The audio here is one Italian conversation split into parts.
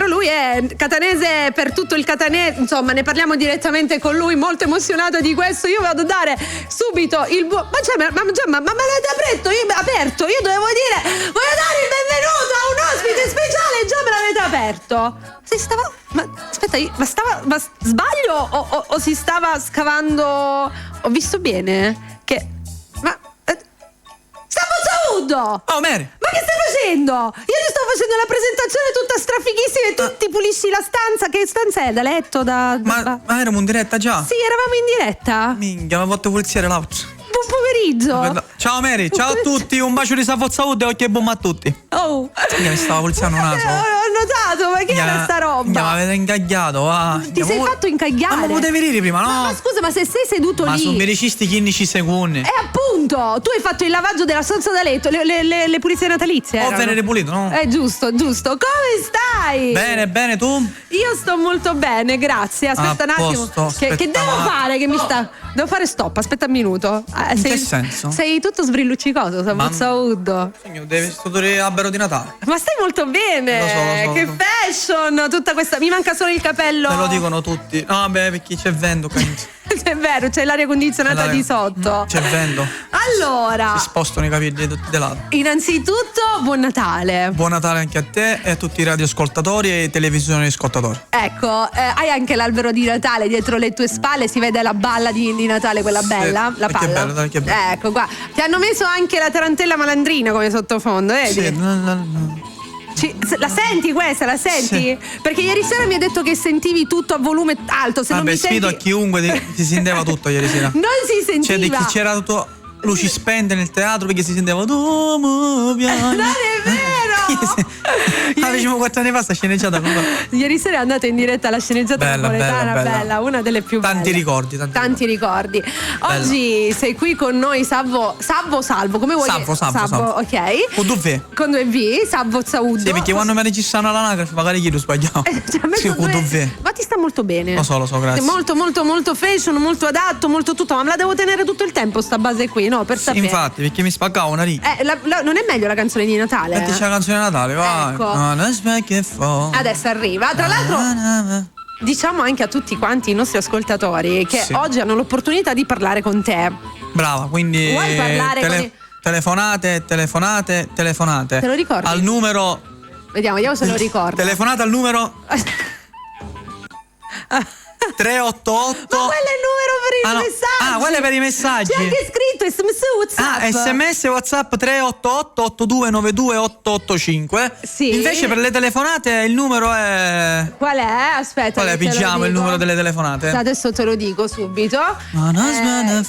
però lui è catanese per tutto il catanese, insomma ne parliamo direttamente con lui, molto emozionato di questo. Io vado a dare subito il ma me l'avete aperto, io dovevo dire voglio dare il benvenuto a un ospite speciale, già me l'avete aperto. Sbaglio o si stava scavando? Ho visto bene che Savuto! Oh Mary! Ma che stai facendo? Io ti sto facendo la presentazione tutta strafighissima e tu ti pulisci la stanza. Che stanza è? Da letto? Ma eravamo in diretta già? Sì, eravamo in diretta. Minchia, mi ha fatto puliziare l'auto. Buon pomeriggio. Ciao Mary, ciao a tutti, un bacio di Savuto e occhi e bomba a tutti. Oh. Mi stava puliziando un naso. Ho notato, ma che era sta roba? Mi avete incagliato, va. Ti sei fatto incagliare? Ma potevi dire prima, no? Ma scusa, ma se sei seduto lì. Ma sono mericisti 15 secondi. Appunto, tu hai fatto il lavaggio della stanza da letto, le pulizie natalizie. Ho venere pulito, no? Giusto. Come stai? Bene, tu? Io sto molto bene, grazie. Aspetta un attimo. Che devo fare? Devo fare stop, aspetta un minuto. In che senso? Sei tutto sbrilluccicoso, Savuto. Deve studere albero di Natale. Ma stai molto bene. Lo so. Che fashion, tutta questa. Mi manca solo il capello. Me lo dicono tutti. No, vabbè, perché c'è vento. È vero, c'è l'aria condizionata di sotto. C'è vento. Allora, si spostano i capelli tutti di lato. Innanzitutto, buon Natale. Buon Natale anche a te e a tutti i radioascoltatori e i televisioni ascoltatori. Ecco, hai anche l'albero di Natale dietro le tue spalle, si vede la balla di Natale, quella bella, la palla. Che bello, dai, che bello. Ecco qua. Ti hanno messo anche la tarantella malandrina come sottofondo, vedi? Sì, la senti questa? La senti? Sì. Perché ieri sera mi hai detto che sentivi tutto a volume alto. Se non mi sfido senti... a chiunque, si sentiva tutto ieri sera. Non si sentiva. Cioè, di chi c'era tutto luci spente nel teatro perché si sentiva non è vero. Facciamo 4 anni fa sta sceneggiata. Ieri sera è andata in diretta la sceneggiata napoletana, bella, una delle più belle. Tanti ricordi. Oggi sei qui con noi, Salvo, come vuoi? Salvo. Ok. Con due V. Con due V, Salvo Zaudo. Sì, perché quando mi registrano all'anagrafe magari chiedo sbagliato. Sì, con due V. Ma ti sta molto bene. Lo so, grazie. Molto fashion, molto adatto, molto tutto. Ma me la devo tenere tutto il tempo sta base qui, no? Per sapere. Infatti, perché mi spaccavo una riga. Non è meglio la canzone di Natale? Metti la canzone di Natale, vai. Ecco. Adesso arriva. Tra l'altro, diciamo anche a tutti quanti i nostri ascoltatori che oggi hanno l'opportunità di parlare con te. Brava, quindi vuoi parlare telefonate. Te lo ricordi? Al numero. Vediamo se lo ricordo. Telefonate al numero 388. Ma quello è il numero per i messaggi. Quello è per i messaggi. C'è anche scritto SMS WhatsApp. SMS WhatsApp 388 8292 885. Sì. Invece per le telefonate il numero è. Qual è? Aspetta. Qual è? Pigiamo il numero delle telefonate. Adesso te lo dico subito.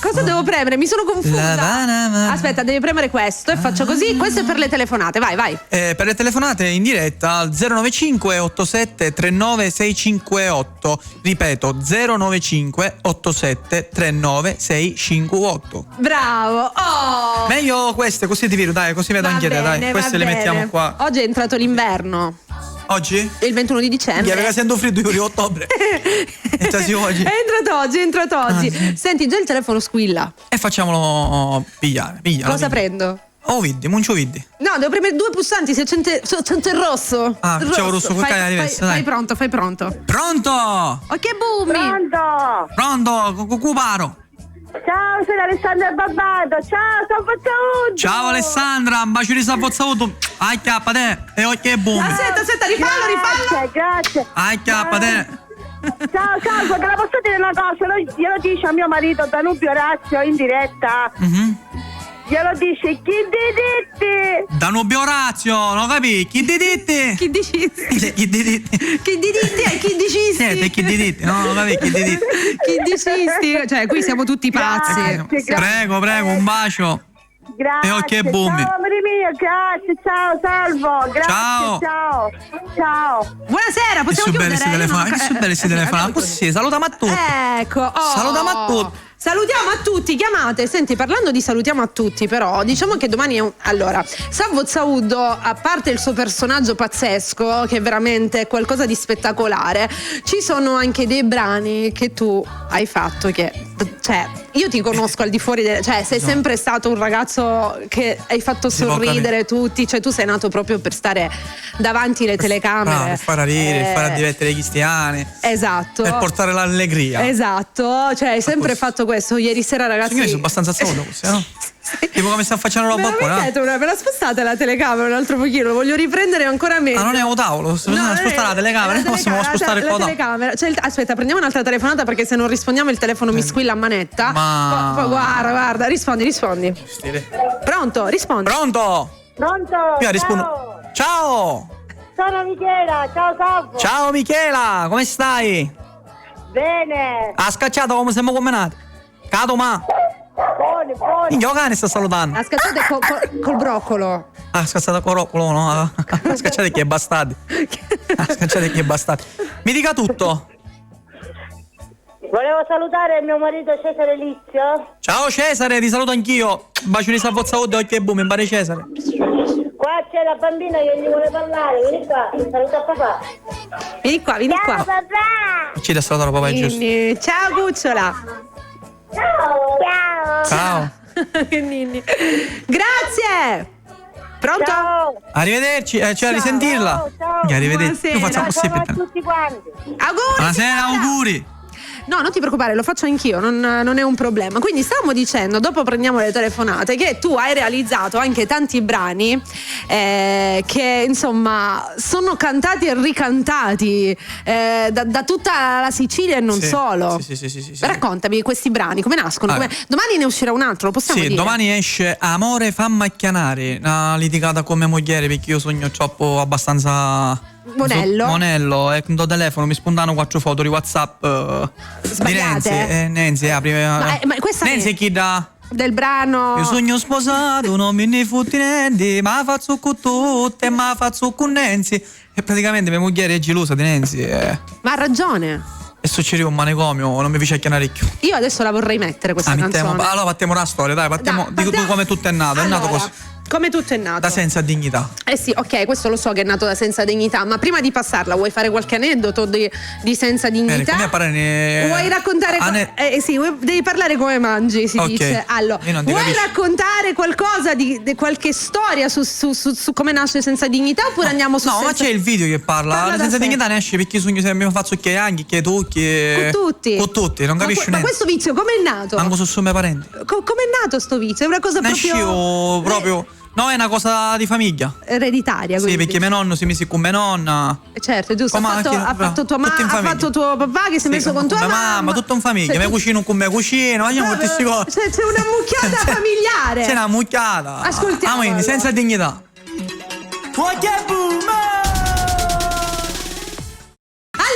Cosa devo premere? Mi sono confusa. Aspetta, devi premere questo e faccio così. Questo è per le telefonate. Vai. Per le telefonate in diretta al 095 87 39 658. Ripeto, 095 87 39 658. Bravo. Meglio queste, così ti vedo, dai, così vedo anche te, dai. Queste le mettiamo qua. Oggi è entrato l'inverno. Oggi? Il 21 di dicembre. Perché sento freddo io di ottobre. È entrato oggi. Sì. Senti, già il telefono squilla. E facciamolo pigliare. Cosa prendo? Muncio vidi. No, devo premere due pulsanti, se accende il rosso. C'è un rosso col cane diverso. Fai pronto. Pronto? Ok, boom. Pronto, Cuparo. Ciao, sono Alessandra Babbato. Ciao, Savuto. Ciao Alessandra, un bacio di Savuto. Ai chiappa te. E ok, boom. Aspetta, rifallo. Grazie. Ai chiappa te. Ciao, Salvo, te la posso dire una cosa? Glielo dice a mio marito Danubio Orazio in diretta. Glielo dice chi diditti. Danubio Orazio, non capi? Chi diditti? Chi dicisti? Chi diditti? Chi diditti e chi dicisti? Siete chi diditti? No, non capi? Chi diditti? Chi dicisti? Cioè, qui siamo tutti pazzi. Grazie. Prego, un bacio. Grazie. E ok, boom. Ciao, amore mio, grazie. Ciao, Salvo. Grazie. Ciao. Buonasera, possiamo chiudere? Che su belle si telefona. Sì, salutiamo a tutti. Ecco. Salutiamo a tutti. Salutiamo a tutti, chiamate. Senti, parlando di salutiamo a tutti, però diciamo che domani allora, Savvo Zauddo, a parte il suo personaggio pazzesco, che è veramente qualcosa di spettacolare, ci sono anche dei brani che tu hai fatto che, cioè, io ti conosco al di fuori cioè sei sempre stato un ragazzo che hai fatto sorridere tutti, cioè tu sei nato proprio per stare davanti alle telecamere, per fare ridere, per far divertere i cristiani. Esatto. Per portare l'allegria. Esatto, cioè hai sempre fatto questo. Ieri sera, ragazzi, io sono abbastanza solo, no? Tipo come sta facendo la bocca, me la spostate la telecamera un altro pochino, lo voglio riprendere ancora meglio. Non è un tavolo, spostare la telecamera, possiamo spostare il telecamera. Aspetta, prendiamo un'altra telefonata perché se non rispondiamo il telefono mi squilla a manetta. Ma guarda, rispondi. Pronto, rispondi. Pronto? Ciao. Sono Michela, ciao Savvo. Ciao Michela, come stai? Bene. Ha scacciato come siamo combinati. Cato ma. Buoni. Il cane sta salutando. Ha scacciato col broccolo. Ha scacciato col broccolo, no? Ha scacciato chi è bastardi. Mi dica tutto. Volevo salutare il mio marito Cesare Lizio. Ciao Cesare, ti saluto anch'io. Un bacio di Savvo Zauddo, occhio e boom, mi pare Cesare. Qua c'è la bambina che gli vuole parlare, vieni qua, saluta papà. Vieni qua. Ciao papà. Ci da salutare papà, è giusto. Ciao cucciola. Ciao. Che ninni. Grazie. Pronto? Ciao. Arrivederci, a risentirla. Ciao. Arrivederci. Io faccio Ciao a tutti quanti. Auguri. Buonasera, auguri. No, non ti preoccupare, lo faccio anch'io, non è un problema. Quindi stavamo dicendo, dopo prendiamo le telefonate, che tu hai realizzato anche tanti brani che insomma sono cantati e ricantati da tutta la Sicilia e non solo. Sì. Raccontami questi brani, come nascono? Domani ne uscirà un altro, lo possiamo dire? Sì, domani esce Amore fa macchianare, una litigata con mia moglie perché io sogno troppo abbastanza... Monello, e con il telefono mi spuntano 4 foto di WhatsApp sbagliate. Di Nancy, ma questa Nancy è chi da del brano io sogno sposato, non mi ne fotti niente, ma faccio con tutte, ma faccio con Nancy. E praticamente mia moglie è gelosa di Nancy. Ma ha ragione. E succedeva un manicomio, non mi fece chiamare più. Io adesso la vorrei mettere questa canzone. Allora partiamo la storia, dai, partiamo. Dico tu come tutto è nato, è nato così. Come tutto è nato? Da senza dignità. Sì, ok, questo lo so che è nato da senza dignità, ma prima di passarla vuoi fare qualche aneddoto di senza dignità? Vuoi raccontare sì, devi parlare come mangi, si dice. Allora, vuoi raccontare qualcosa di qualche storia su come nasce senza dignità oppure andiamo su ma c'è il video che parla senza dignità, ne esce perché sogno sempre mi faccio che anche che tocchi con tutti, non capisci niente. Ma questo vizio com'è nato? Manco su miei parenti. Com'è nato sto vizio? È una cosa proprio no, è una cosa di famiglia. Ereditaria, quindi. Sì, perché mio nonno si mise con mia nonna. Certo, è giusto. Ha fatto tua mamma, ha fatto tuo papà che si è messo con tua mamma. Tutto in famiglia. Mia cucino con mia cucina. C'è una mucchiata familiare. C'è una mucchiata. Ascoltiamo. Quindi, senza dignità.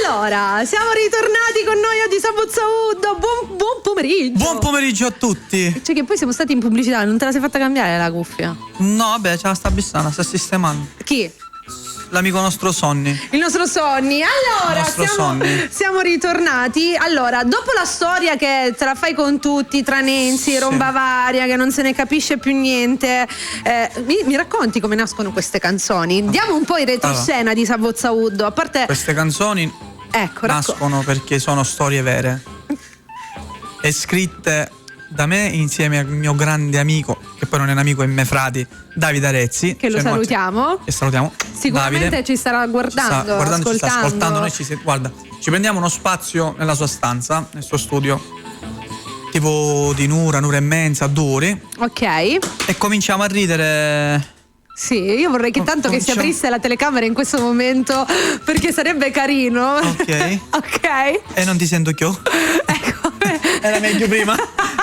Allora, siamo ritornati con noi oggi Savvo Zauddo. Buon pomeriggio. Buon pomeriggio a tutti. Cioè che poi siamo stati in pubblicità, non te la sei fatta cambiare la cuffia? No, vabbè, ce la sta bissando, sta sistemando. Chi? L'amico nostro Sonny. Il nostro Sonny. Allora, siamo ritornati. Allora, dopo la storia che te la fai con tutti, tra Nancy e Rombavaria, che non se ne capisce più niente, mi racconti come nascono queste canzoni? Diamo un po' in retroscena di Savvo Zauddo. A parte queste canzoni nascono perché sono storie vere e scritte da me insieme al mio grande amico, che poi non è un amico, è me frati, Davide Arezzi, che lo salutiamo. Che salutiamo. Sicuramente Davide ci starà guardando, ci sta ascoltando. Noi guarda, ci prendiamo uno spazio nella sua stanza, nel suo studio, tipo di un'ora e mezza, 2 ore. Ok. E cominciamo a ridere. Sì, io vorrei che tanto che si aprisse la telecamera in questo momento, perché sarebbe carino. Ok. Ok. E non ti sento più. Ecco. Era meglio prima.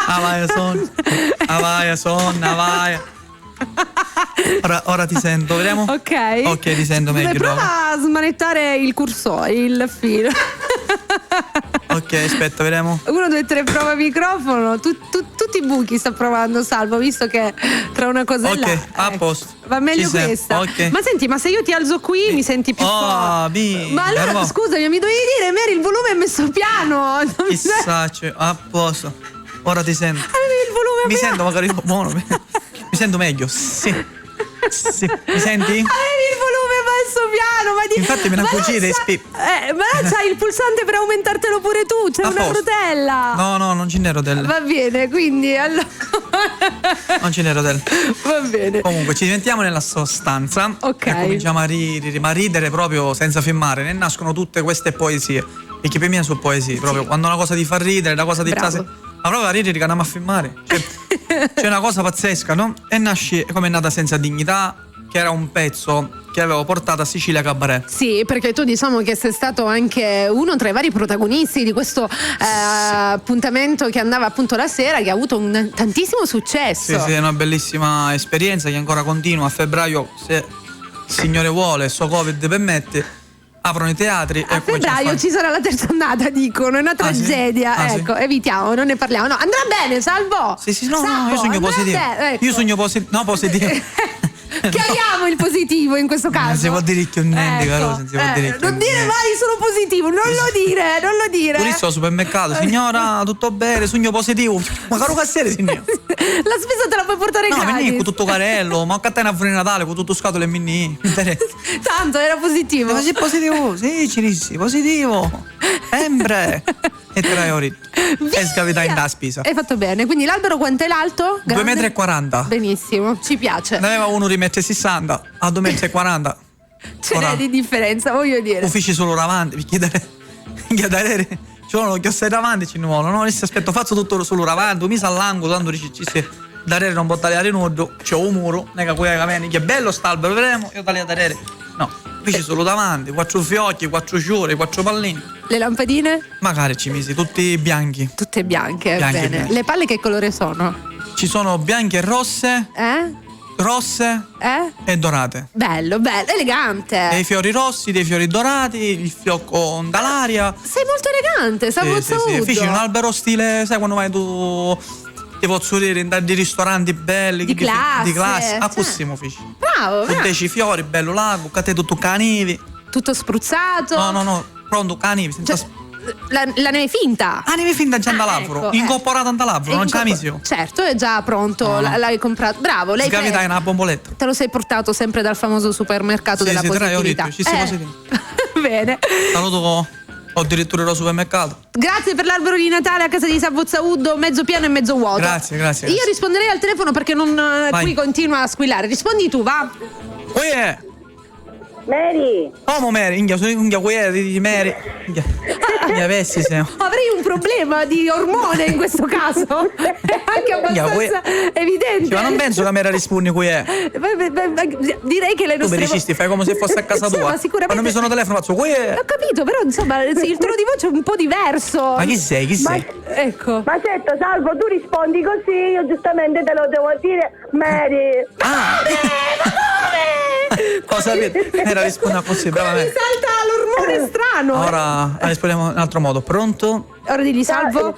Avaia son. Ora ti sento, vediamo? Ok, ti sento meglio. Prova a smanettare il cursore, il filo. Ok, aspetta, vediamo. 1, 2, 3, prova microfono. Tutti i buchi sta provando Salvo, visto che tra una cosa e l'altra. A posto. Va meglio questa. Okay. Ma senti, ma se io ti alzo qui mi senti più forte. Ma allora scusami, mi dovevi dire, Mary, il volume è messo piano. Chissà, a posto. Ora ti sento. Avevi il volume Mi sento magari buono. Mi sento meglio. Sì. Mi senti? Avevi il volume basso piano, ma di... Infatti me ne accorgi dei ma là c'hai il pulsante per aumentartelo pure tu, c'è A una posto. rotella. No, non ce n'è rotelle. Va bene, quindi allora... Non ce n'è rotelle. Va bene. Comunque ci diventiamo nella sostanza. Ok. E cominciamo a ridere proprio senza filmare. Ne nascono tutte queste poesie. Perché per me sono poesie. Proprio quando una cosa ti fa ridere, una cosa ti Bravo. fa. Ma proprio a ridere che andiamo a filmare. C'è una cosa pazzesca, no? E nasce come è nata Senza Dignità, che era un pezzo che avevo portato a Sicilia Cabaret. Sì, perché tu diciamo che sei stato anche uno tra i vari protagonisti di questo appuntamento che andava appunto la sera, che ha avuto un tantissimo successo. Sì, è una bellissima esperienza che ancora continua. A febbraio, se il Signore vuole, so Covid permette, aprono i teatri. A febbraio ci sarà la terza ondata, dicono, è una tragedia. Sì? Ecco, evitiamo, non ne parliamo. No, andrà bene, Salvo. Sì, no, Salvo, io sogno andrà positivo. bene, ecco. Io sogno positivo. Chiariamo il positivo in questo caso. Non si può dire che un niente, caro, non si può dire che non un dire niente. mai sono positivo, non lo dire. Purissimo al supermercato, signora, tutto bene, sogno positivo. Ma caro cassiere, signora. La spesa te la puoi portare No, gratis. venì con tutto carello, ma a te una fuori Natale con tutto scatole e minni. Tanto era positivo. Ma sei positivo? Sì, Cirissi, positivo. Sempre. E te l'hai ori. E scavità in da spesa. Hai fatto bene. Quindi l'albero quanto è l'alto? 2,40 m. Benissimo, ci piace. Ne aveva uno di 1,60 m a 2,40 m. Ce n'è di differenza, voglio dire. Uffici solo davanti, perché dare ci vogliono chiostare davanti, ci ne vogliono. No, adesso aspetto, faccio tutto solo davanti, mi sa all'angolo, tanto dici ci se dare non può tagliare nudo, c'è un muro, nega che bello sta albero, vedremo, io taglio a dare. No, uffici solo davanti, 4 fiocchi, 4 fiori, 4 pallini. Le lampadine? Magari ci misi, tutti bianchi. Tutte bianche, Bianche, bene. bianche. Le palle che colore sono? Ci sono bianche e rosse, rosse e dorate. Bello, elegante. Dei fiori rossi, dei fiori dorati, il fiocco dall'aria. Sei molto elegante, Sì. Feci un albero stile, sai quando vai tu ti posso dire in di ristoranti belli Di classe, a cioè. così feci. Bravo, Tutti i fiori, bello lago, a te tutto canivi. tutto spruzzato. No, pronto canivi, senza Cioè, la neve finta. neve finta già dall'albero, ecco, incorporata dall'albero, non c'è la misio. Certo, è già pronto, No. l'hai comprato. Bravo, lei Scavità in una bomboletta. te lo sei portato sempre dal famoso supermercato della Sì, te l'hai positività. detto, ci sei positivo. Bene. Saluto addirittura il supermercato. Grazie per l'albero di Natale a casa di Savozzauddo, mezzo pieno e mezzo vuoto. Grazie. Io risponderei al telefono perché non qui continua a squillare. Rispondi tu, va. Qui è Mary, Mary, inghia di Mary. Mi avessi se. Avrei un problema di ormone in questo caso. È anche abbastanza evidente. Ma non penso che a me rispondi qui è. Direi che le Tu nostre bellicisti, fai come se fosse a casa Insomma, tua. sicuramente- Quando mi sono telefono faccio qui è. Ho capito, però insomma il tono di voce è un po' diverso. Ma chi sei? Chi sei? Ecco. ma certo, Salvo, tu rispondi così, io giustamente te lo devo dire, Mary. Cosa sapete? Era risponda così, Mi bravamente. salta l'ormone strano. Ora rispondiamo in un altro modo. Pronto? Ora digli Salvo.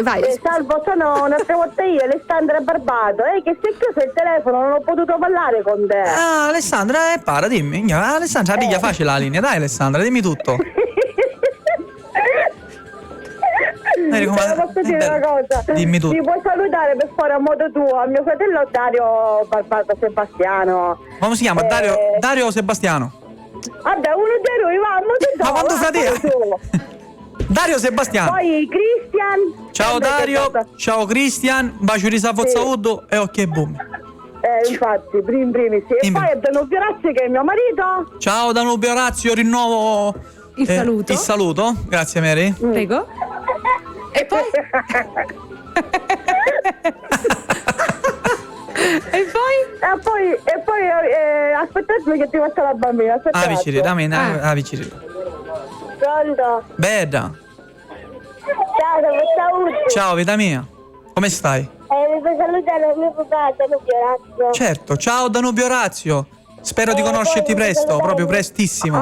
Vai. Salvo, sono un'altra volta io, Alessandra Barbato, che si è chiuso il telefono, non ho potuto parlare con te. Ah, Alessandra, dimmi. Alessandra, piglia facile la linea. Dai, Alessandra, dimmi tutto. Te lo posso dire una cosa? Dimmi tutto. Mi puoi salutare per fare a modo tuo a mio fratello Dario Barbato Sebastiano. Come si chiama? Dario o Sebastiano? Vabbè, uno di lui, Ma quanto fratelli? Dario Sebastiano. Poi Christian. Ciao Vabbè, Dario, che cosa? ciao Cristian, bacio di Savozzauddo e ok boom. Infatti, primis. E Dimmi. poi a Danubio Razzi che è mio marito. Ciao Danubio Orazio, rinnovo Il saluto. Il saluto, grazie Mary. Prego. E poi? E poi? E poi aspettatemi che ti faccio la bambina. Aspetta un Vicini, attimo. dammi, vicini. Pronto? Bella. Ciao, Ciao vita mia. Come stai? mi puoi salutare il mio papà, Danubio Razio. Certo, ciao Danubio Orazio. Spero di conoscerti presto, proprio prestissimo.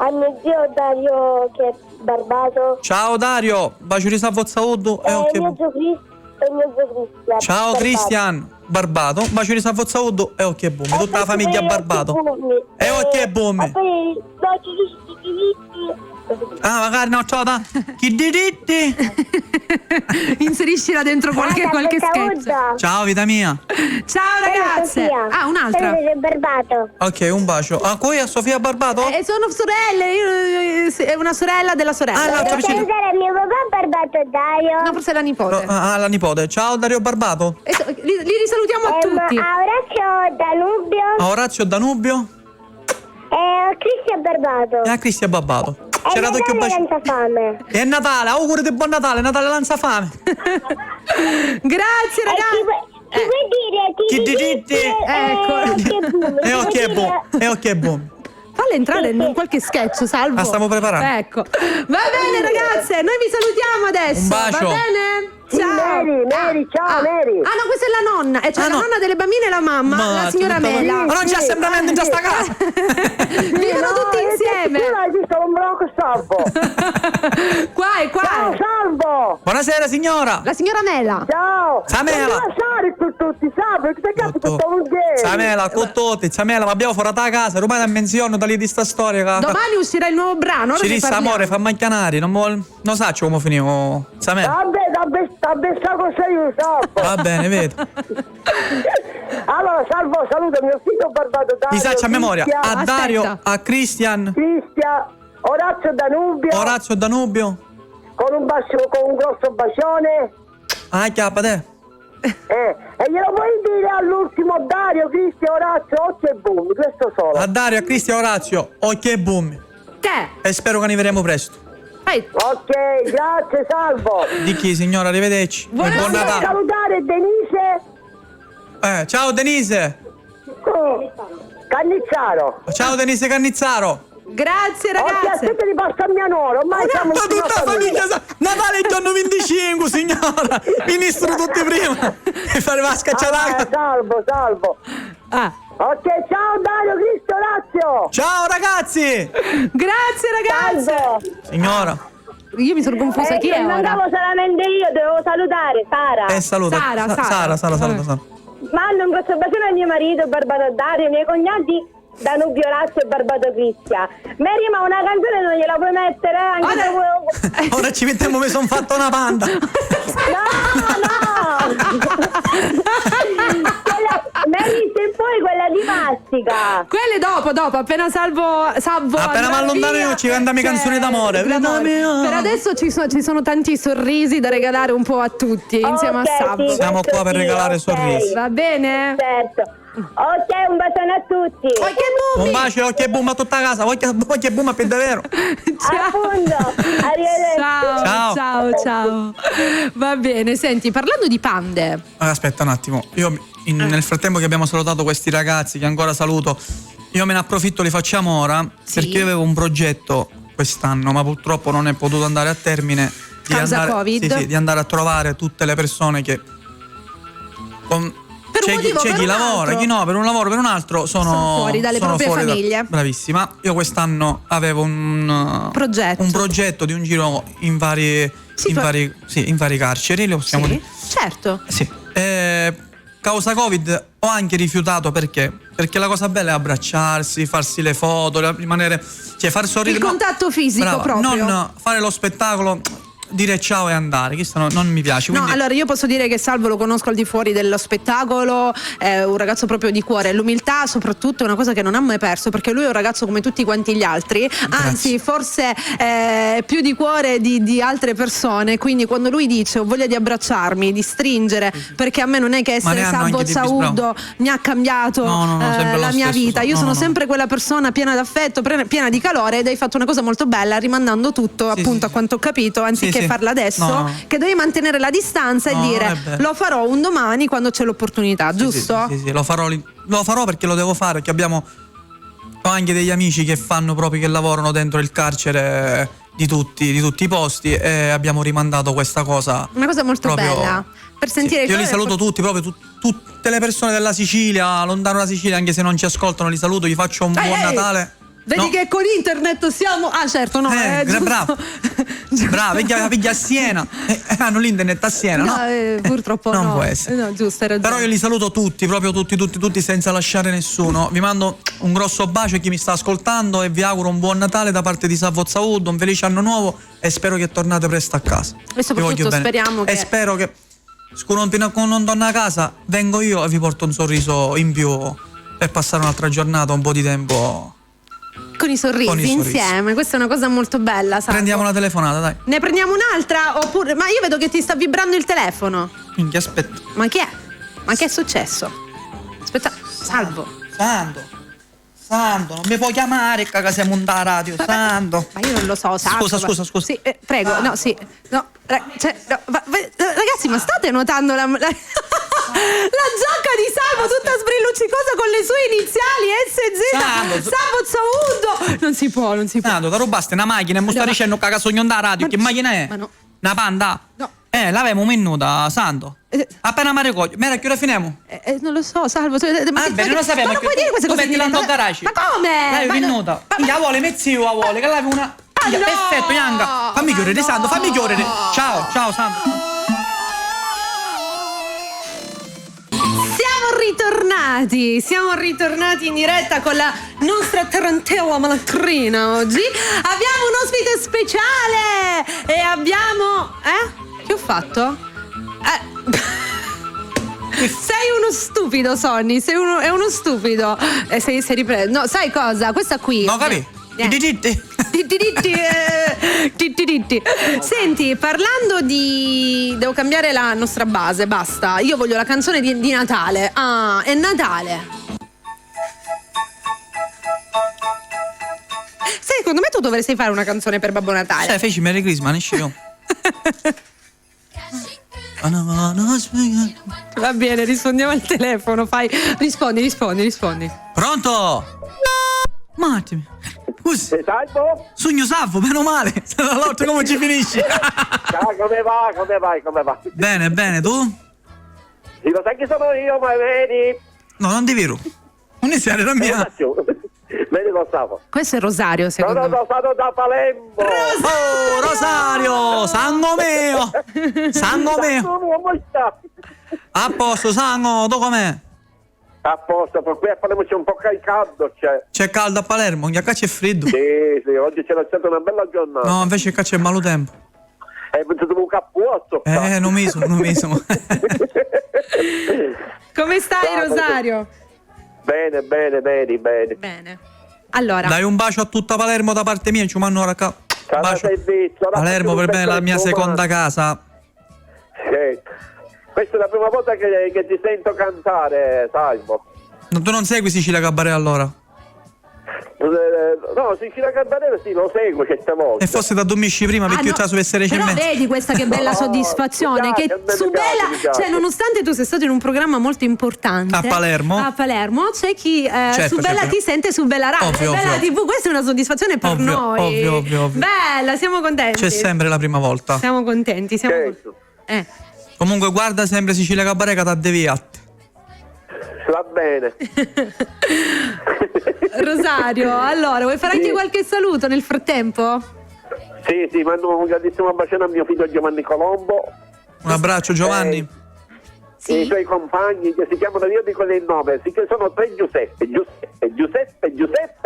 A mio zio Dario che è Barbato. Ciao Dario, bacio di Savozzauddo e ok boom. Mio zio Cristian. Ciao Cristian, Barbato, bacio di Savozzauddo e ok boom. Tutta la famiglia Barbato. E ok boom. Ah, magari no, ciao da. Chi diritti? Inseriscila dentro qualche sketch. Ciao vita mia. Ciao ragazze. Ah, un'altra. Barbato. Ok, un bacio. Ah, qui a Sofia Barbato? Sono sorelle, è una sorella della sorella. Ah, l'altra vicino. Mio papà Barbato Dario. No, forse è la nipote. La nipote. Ciao Dario Barbato. Li risalutiamo a tutti. Orazio Danubio Orazio Danubio. e Cristian Barbato. E a Cristian Barbato. C'era Natale che bacio. senza fame. E Natale, auguri di buon Natale, Natale lanza fame. Grazie ragazzi. Ti vuoi dire? Ecco. E ok, boom. Falle entrare in qualche sketch, Salvo. La stavo preparando. Ecco. Va bene ragazze, noi vi salutiamo adesso. Un bacio. Va bene? Ciao. Mary, ciao, Mary. Ah no, questa è la nonna. E c'è la no. nonna delle bambine e la mamma, la signora tutta- Mela. Ma non c'è assembramento in questa casa. Vivono tutti insieme. Tu l'hai visto un blocco Salvo. Qua e qua. Ciao Salvo. Buonasera signora. La signora Mela. Ciao. Samela. Ma sai tu tutti, Salvo, che cazzo questo lunghezzo? Samela, con tutti, Samela, ma abbiamo fuori da casa, ormai non menziono da lì di sta storia. Domani uscirà il nuovo brano. ora Ci ne resta parliamo. amore, fa mancanari, non sa come finimo. Samela. Vabbè, sa cosa io, Salvo. Va bene, vedo. Allora, Salvo, saluta mio figlio Barbato Dario. Ti saccia a memoria. A Dario, Aspetta. a Cristian, Cristian, Orazio Danubio. Orazio Danubio. Con un grosso bacione. Ah, chiappa te. E glielo vuoi dire all'ultimo Dario, Cristian, Orazio, occhio e boom, questo solo. A Dario, a Cristian, Orazio. Ok, boom. Te. E spero che ne vedremo presto. Vai. Ok, grazie Salvo. Di chi, signora? Arrivederci. Buon Buon Voglio Natale. salutare Denise Ciao Denise. Cannizzaro. Ciao Denise Cannizzaro. Grazie Ok, ragazze. aspetta di passare mia nuora, ormai siamo Ma tutta la famiglia Natale il giorno 25, signora. Ministro tutti prima. E fare la scacciata. Salvo. Ah. Ok, ciao Dario, Cristo, Orazio. Ciao ragazzi. Grazie ragazze. Salvo. Signora. Io mi sono confusa. Chi è ora? Mandavo solamente io, dovevo salutare Sara. Saluta. Sara. Sara. Mando un grosso bacione a mio marito Barbato Dario, ai miei cognati Danubio Orazio e Barbato Cristian. Mary, ma una canzone non gliela puoi mettere? Anche se Ora ci mettiamo, mi sono fatto una panda. Mary, se poi quella di mastica. Quelle dopo, appena salvo Appena andrà m'allontano via, io ci cantiamo canzoni d'amore. d'amore. Per adesso ci sono tanti sorrisi da regalare un po' a tutti insieme a Salvo. sì, Siamo qua per regalare ok. sorrisi. Va bene? Certo. Ok, un bacione a tutti. Oh, che Un bubi! bacio, occhio boom a tutta casa, occhio boom per davvero. Appunto. Arrivederci. Ciao. Va bene, senti, parlando di pande. Aspetta un attimo, io nel frattempo che abbiamo salutato questi ragazzi che ancora saluto, io me ne approfitto, li facciamo ora, Sì. perché io avevo un progetto quest'anno, ma purtroppo non è potuto andare a termine. Causa Covid? Di andare a trovare tutte le persone che Per un motivo, c'è per chi un lavora, altro. chi no, per un lavoro, per un altro Sono fuori dalle proprie famiglie. Bravissima. Io quest'anno avevo un progetto di un giro in vari carceri, lo possiamo Sì, dire. certo. Sì. Causa Covid ho anche rifiutato perché la cosa bella è abbracciarsi, farsi le foto, rimanere, cioè far sorridere. Il contatto fisico Brava, proprio. non fare lo spettacolo, dire ciao e andare, questo non mi piace. No, Quindi allora io posso dire che Salvo lo conosco al di fuori dello spettacolo, è un ragazzo proprio di cuore. L'umiltà soprattutto è una cosa che non ha mai perso, perché lui è un ragazzo come tutti quanti gli altri, anzi forse più di cuore di altre persone, quindi quando lui dice ho voglia di abbracciarmi, di stringere, perché a me non è che Ma ne essere hanno Salvo anche di Zauddo mi ha cambiato No, sempre la lo mia stesso, vita, io no, sono no. sempre quella persona piena d'affetto, piena di calore, ed hai fatto una cosa molto bella rimandando tutto appunto a quanto ho capito, anziché Sì. farla adesso, No. che devi mantenere la distanza No, e non è dire vero. lo farò un domani quando c'è l'opportunità, giusto? Sì, lo farò perché lo devo fare, perché ho anche degli amici che fanno proprio, che lavorano dentro il carcere di tutti i posti, e abbiamo rimandato questa cosa. Una cosa molto proprio- bella per sentire il Io li calore. saluto tutti, proprio tutte le persone della Sicilia, lontano da Sicilia, anche se non ci ascoltano, li saluto, gli faccio un buon Natale. Vedi No. che con internet siamo. Ah, certo, no. Bravo. Brava, piglia a Siena. Hanno l'internet a Siena, no? Purtroppo non no. può essere. No, giusto, hai ragione. Però io li saluto tutti, proprio tutti, senza lasciare nessuno. Vi mando un grosso bacio a chi mi sta ascoltando e vi auguro un buon Natale da parte di Salvo Zaud, un felice anno nuovo e spero che tornate presto a casa. E soprattutto speriamo che... E spero che, quando non torno a casa, vengo io e vi porto un sorriso in più per passare un'altra giornata, un po' di tempo... Con i sorrisi insieme, questa è una cosa molto bella. Salvo. Prendiamo una telefonata, dai. Ne prendiamo un'altra? Oppure. Ma io vedo che ti sta vibrando il telefono. Minchia, aspetta. Ma chi è? Ma che è successo? Aspetta, Salvo. Santo, non mi puoi chiamare, caga siamo in da radio, Santo. Ma io non lo so, Salvo. Scusa. Sì, prego, no, sì. No, ragazzi, ma state notando la giacca di Salvo tutta sbrilluccicosa con le sue iniziali SZ? Salvo Zaud. Non si può. Santo, da rubaste una macchina e mi sta dicendo caga sogno da radio. Che macchina è? Ma no. Una Panda? No. L'avevo minuta, Santo. Appena mi ricordo. Ma che ora finiamo? Non lo so, Salvo. Ma bene, non sapevo. Ma non puoi dire queste cose. Metti l'ando garage. Ma come? L'avevo minuta. Minchia, vuole mezzio, vuole, che l'avevo una... Minchia, no! Perfetto, Ianga. Fammi chiudere, Santo, fammi chiudere. Ciao, Santo. Siamo ritornati in diretta con la nostra tarantella malacrina oggi. Abbiamo un ospite speciale e abbiamo... Che ho fatto? Sei uno stupido, Sonny, è uno stupido. Sei ripreso. No, sai cosa? Questa qui. No, capì? Senti, parlando di... Devo cambiare la nostra base, basta. Io voglio la canzone di Natale. Ah, è Natale. Secondo me tu dovresti fare una canzone per Babbo Natale. Feci Merry Christmas, esci io. Va bene, rispondiamo al telefono, fai. Rispondi. Pronto? Un attimo. Scusi. Salvo? Sogno Salvo, meno male. La lotta come ci finisci? Come va? Bene, tu? Sì, lo sai che sono io, ma vedi? No, non di vero. Non iniziare da mia. Vedi lo stavo. Questo è Rosario, secondo me. Sono da Palermo. Oh, Rosario, sangue mio. Come sta? A posto, sangue, tu com'è? A posto, per qui a Palermo c'è un po' caldo, C'è caldo a Palermo, che qua c'è freddo. Sì, oggi c'è stata una bella giornata. No, invece qua c'è malo tempo. Hai pensato un capuozzo? Non mi so. Come stai, Rosario? Bene. Bene. Allora. Dai un bacio a tutta Palermo da parte mia, ci mando ora un bacio. Palermo per me è la mia seconda casa. Sì. Questa è la prima volta che ti sento cantare, Salvo. Tu non segui Sicilia Cabaret allora? No, Sicilia Cabaret sì, lo seguo certe volte. E fosse da dormirci prima perché io te la so essere Però vedi questa che bella soddisfazione. Mi Che piace, su Bella, cioè, nonostante tu sia stato in un programma molto importante a Palermo, c'è chi su Bella ti sente su Bella Radio, ovvio, Bella ovvio. TV, questa è una soddisfazione per noi. Ovvio. Bella, siamo contenti. C'è sempre la prima volta. Siamo contenti, Certo. Comunque guarda sempre Sicilia Cabaret che t'ha deviato. Va bene. Rosario, allora vuoi fare anche qualche saluto nel frattempo? Sì, mando un grandissimo bacione a mio figlio Giovanni Colombo. Un abbraccio Giovanni. E i suoi compagni che si chiamano, io dico il nome, che sono tre Giuseppe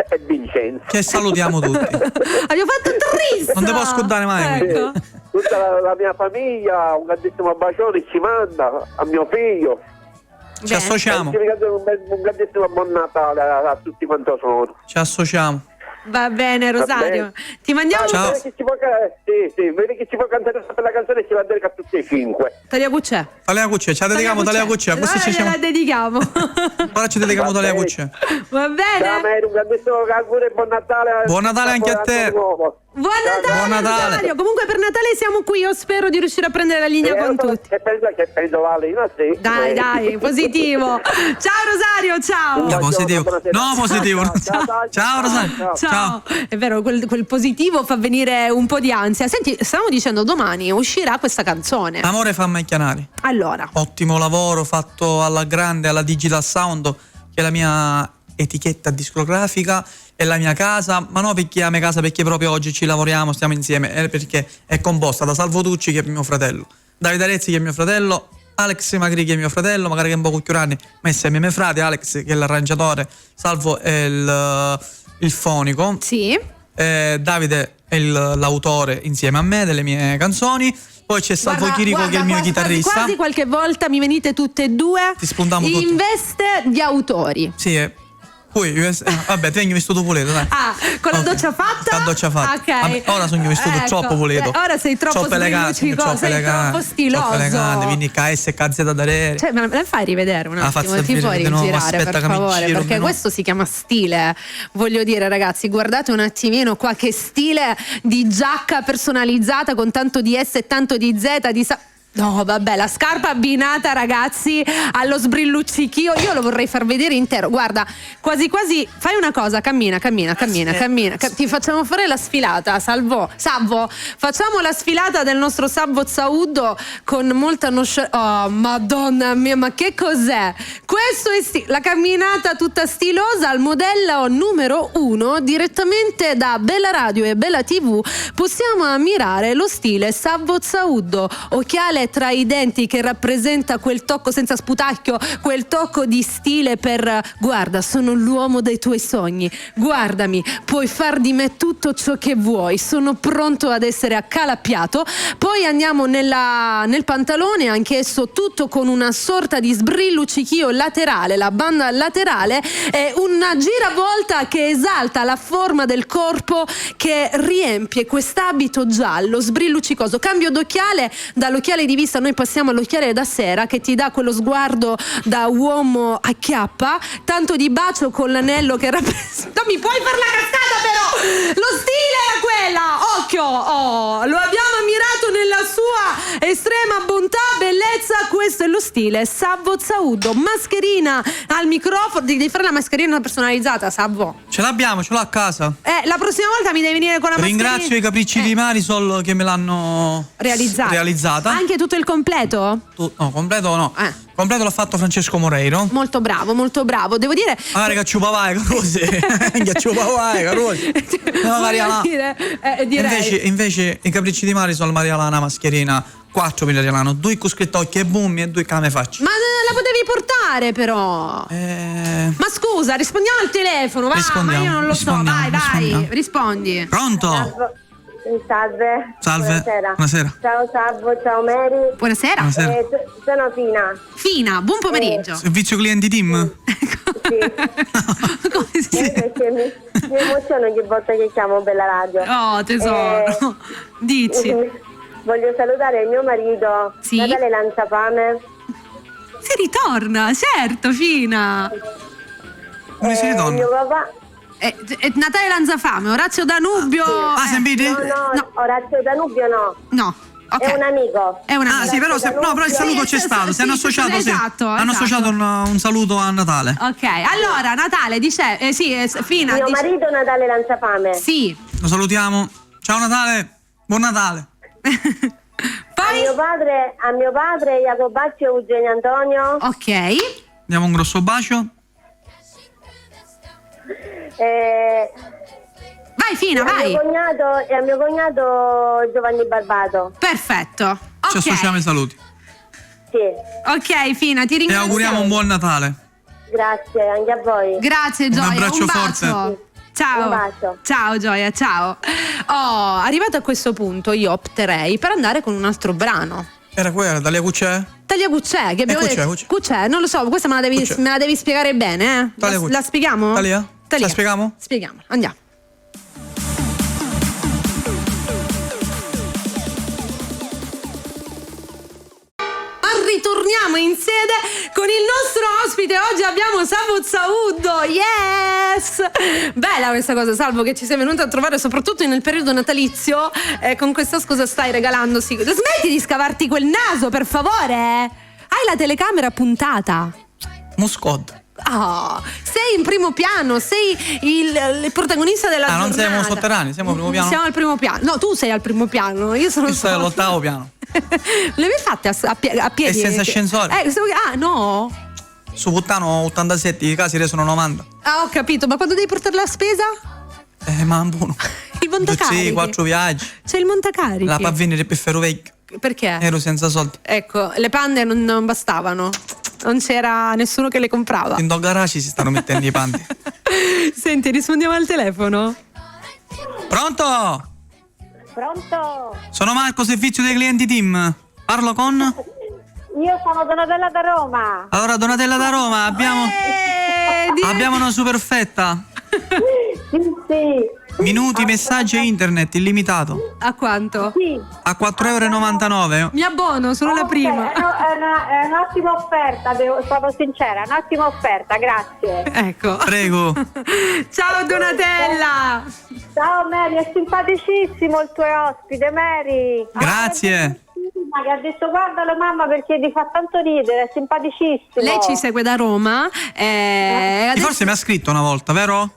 e Vincenzo. Che salutiamo tutti. Abbiamo fatto tris. Non ti posso scordare mai. Ecco. Tutta la mia famiglia, un grandissimo bacione ci manda a mio figlio. Ci associamo. Un grandissimo buon Natale a tutti quanto sono. Ci associamo. Va bene, Rosario. Ti mandiamo. Ciao. Vedi che ci può cantare per la canzone e ci va dedicare a tutti e cinque. Talia Cucce. Talia Cucce, ci dedichiamo Talia Cucce. Così ci siamo. La dedichiamo. Ora ci dedichiamo Talia Cucce. Va bene. Ciao, Mary, un grandissimo auguro e buon Natale. Buon Natale anche a te. Buon Natale, Rosario. Comunque per Natale siamo qui. Io spero di riuscire a prendere la linea con tutti. Che penso Valina, sì. Dai, positivo. Ciao Rosario, ciao. No, positivo. No, positivo. Ciao Rosario. Ciao. È vero, quel positivo fa venire un po' di ansia. Senti, stavamo dicendo domani uscirà questa canzone. Amore fa macchianari. Allora. Ottimo lavoro fatto alla grande, alla Digital Sound, che è la mia etichetta discografica, è la mia casa, ma no perché è la mia casa, perché proprio oggi ci lavoriamo, stiamo insieme, perché è composta da Salvo Tucci, che è mio fratello, Davide Arezzi, che è mio fratello, Alex Magri, che è mio fratello, magari che è un po' più anni, ma è sempre mio frate, Alex che è l'arrangiatore, Salvo è il fonico, Sì. Davide è l'autore insieme a me delle mie canzoni. Poi c'è Salvo Chirico, che è il mio chitarrista. Quasi qualche volta mi venite tutte e due Ti spuntiamo tutti. in veste di autori. Sì, poi vabbè, ti vengo vestito puleto, dai. Ah, con la doccia fatta? La doccia fatta. Ok. Vabbè, ora sono vestito troppo puleto. Ora sei troppo sbrilluccico, sei troppo stiloso. Troppo elegante, quindi KS e cazzetta da re. Cioè, me la fai rivedere un La attimo? faccio Ti puoi vedere di nuovo, rigirare, aspetta per che mi favore? giro, Perché no? questo si chiama stile. Voglio dire, ragazzi, guardate un attimino qua che stile di giacca personalizzata con tanto di S e tanto di Z, No, vabbè, la scarpa abbinata, ragazzi, allo sbrilluccichio, io lo vorrei far vedere intero. Guarda, quasi quasi, fai una cosa, cammina. Ti facciamo fare la sfilata, Salvo, facciamo la sfilata del nostro Salvo Zauddo con molta oh, madonna mia, ma che cos'è? Questo è la camminata tutta stilosa al modello numero 1, direttamente da Bella Radio e Bella TV. Possiamo ammirare lo stile Salvo Zauddo, occhiale tra i denti che rappresenta quel tocco senza sputacchio, quel tocco di stile guarda, sono l'uomo dei tuoi sogni, guardami, puoi far di me tutto ciò che vuoi, sono pronto ad essere accalappiato. Poi andiamo nel pantalone, anch'esso tutto con una sorta di sbrilluccichio laterale, la banda laterale è una giravolta che esalta la forma del corpo, che riempie quest'abito giallo sbrilluccicoso. Cambio d'occhiale, dall'occhiale di vista noi passiamo all'occhiale da sera, che ti dà quello sguardo da uomo a chiappa, tanto di bacio con l'anello che rappresenta. Non mi puoi far la cascata, però lo stile era quella, occhio, lo abbiamo ammirato nella sua estrema bontà, bellezza. Questo è lo stile Salvo Zauddo. Mascherina al microfono, devi fare la mascherina personalizzata, Salvo. Ce l'abbiamo, ce l'ho a casa. La prossima volta mi devi venire con la mascherina. Ringrazio i capricci di Marisol che me l'hanno realizzata. Anche tutto il completo? No, completo no. Completo l'ha fatto Francesco Moreiro. Molto bravo, molto bravo. Devo dire. Ah, raga, ciupavai, così. Ciupavai, così. No, Mariana. Direi. Invece i capricci di Marisol, Mariana, una mascherina 4 per Mariano, 2 con scritto occhi e boom e 2 cane facce. Ma la potevi portare, però. Ma scusa, rispondiamo al telefono, va? Ma io non lo so. Vai, rispondi. Pronto? Salve. Buonasera. Ciao Salvo, ciao Mary. Buonasera. Sono Fina, buon pomeriggio. Servizio clienti team? Sì. Come si Perché mi emoziono ogni volta che chiamo Bella Radio. Oh, tesoro. Dici. Voglio salutare mio marito, Sì? Natale Lanzafame. Si ritorna, certo, Fina. Come si ritorna? Mio papà. Natale Lanzafame, Orazio Danubio. sentite? No, Orazio Danubio no. No. Okay. È un amico. Sì, però il saluto c'è stato. Si hanno associato, hanno associato un saluto a Natale. Ok, allora Natale dice Fina. Mio marito Natale Lanzafame. Sì. Lo salutiamo. Ciao Natale. Buon Natale. Poi A mio padre Jacobaccio e Eugenio Antonio. ok. Diamo un grosso bacio. Vai Fina, vai. E a mio cognato Giovanni Barbato. Perfetto. Ci associamo ai saluti. Sì. Ok Fina, ti E ringrazio. auguriamo un buon Natale. Grazie, anche a voi. Grazie Gioia, Un abbraccio bacio. forte. Ciao. Un bacio. Ciao Gioia, ciao. Arrivato a questo punto io opterei per andare con un altro brano. Era quella, Dalia Cucè? Talia Cucè, che abbiamo detto. Cucè, non lo so, questa me la devi spiegare bene, La spieghiamo? Talia? La spieghiamo? Spieghiamo, andiamo. Ritorniamo in sede con il nostro ospite. Oggi abbiamo Salvo Zauddo. Yes! Bella questa cosa, Salvo, che ci sei venuto a trovare soprattutto nel periodo natalizio. Con questa scusa stai regalandosi. Smetti di scavarti quel naso, per favore. Hai la telecamera puntata. Moscot. Sei in primo piano, sei il protagonista della giornata. Non siamo sotterranei, siamo al primo piano. Siamo al primo piano. No, tu sei al primo piano. Io sono stai all'8° piano. Le hai fatte a piedi? E senza ascensore. No. Su Puttano 87, i casi sono 90. Ho capito, ma quando devi portare la spesa? Ma un buono. Il montacarichi. Sì, 4 viaggi. C'è il montacarichi. La pa' venire per ferro vecchio. Perché? Ero senza soldi. Ecco, le pande non bastavano. Non c'era nessuno che le comprava. In garage si stanno mettendo i panti. Senti, rispondiamo al telefono. Pronto? Pronto? Sono Marco, servizio dei clienti team. Parlo con? Io sono Donatella da Roma. Allora, Donatella da Roma, abbiamo una superfetta. Sì. Minuti, messaggi e internet illimitato. A quanto? Sì. A 4,99 €. Mi abbono, solo la prima. È un'ottima offerta, sono sincera, è un'ottima offerta, grazie. Ecco. Prego. Ciao Donatella. Ciao Mary, è simpaticissimo il tuo ospite, Mary. Grazie. Che ha detto guardalo mamma perché ti fa tanto ridere, è simpaticissimo. Lei ci segue da Roma. Adesso... Forse mi ha scritto una volta, vero?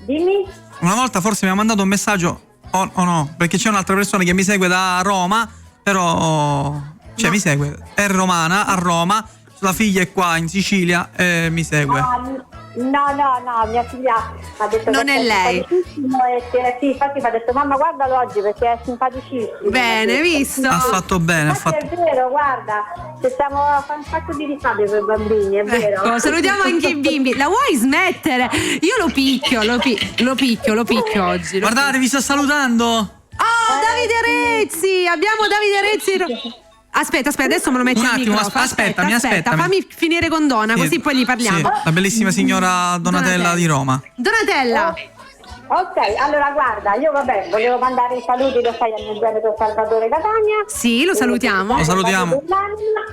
Dimmi. Una volta forse mi ha mandato un messaggio o no, perché c'è un'altra persona che mi segue da Roma, però cioè mi segue, è romana a Roma, la figlia è qua in Sicilia e mi segue. No, mia figlia ha detto Non che è lei. simpaticissimo sì, infatti mi ha detto mamma guardalo oggi perché è simpaticissimo. Bene, visto? Ha fatto bene, ha Infatti fatto. è vero, guarda, ci stiamo a fare un sacco di risate per i bambini, è vero. Ecco, salutiamo anche i bimbi. La vuoi smettere? Io lo picchio oggi. Guardate, vi sto salutando. Oh, Davide Rezzi! Abbiamo Davide Rezzi. Aspetta, adesso me lo metti Un al attimo, microfono. aspettami. Fammi finire con Donna, Sì, così poi gli parliamo. sì, la bellissima signora Donatella di Roma. Donatella. Ok, allora guarda, io volevo mandare i saluti, lo sai, al mio genero Salvatore Catania. Sì, lo salutiamo. Lo salutiamo.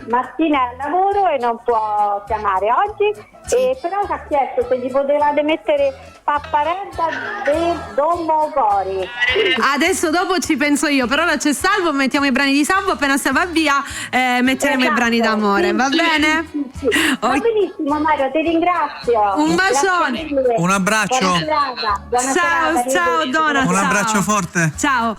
Martina è al lavoro e non può chiamare oggi, però ci ha chiesto se gli potevate mettere Papparedda de Domogori. Adesso dopo ci penso io, per ora c'è Salvo, mettiamo i brani di Salvo, appena se va via metteremo i brani d'amore, va bene? Sì. Va benissimo Mario, ti ringrazio. Un bacione. Un abbraccio. Ciao Donna. Un ciao. abbraccio forte. Ciao.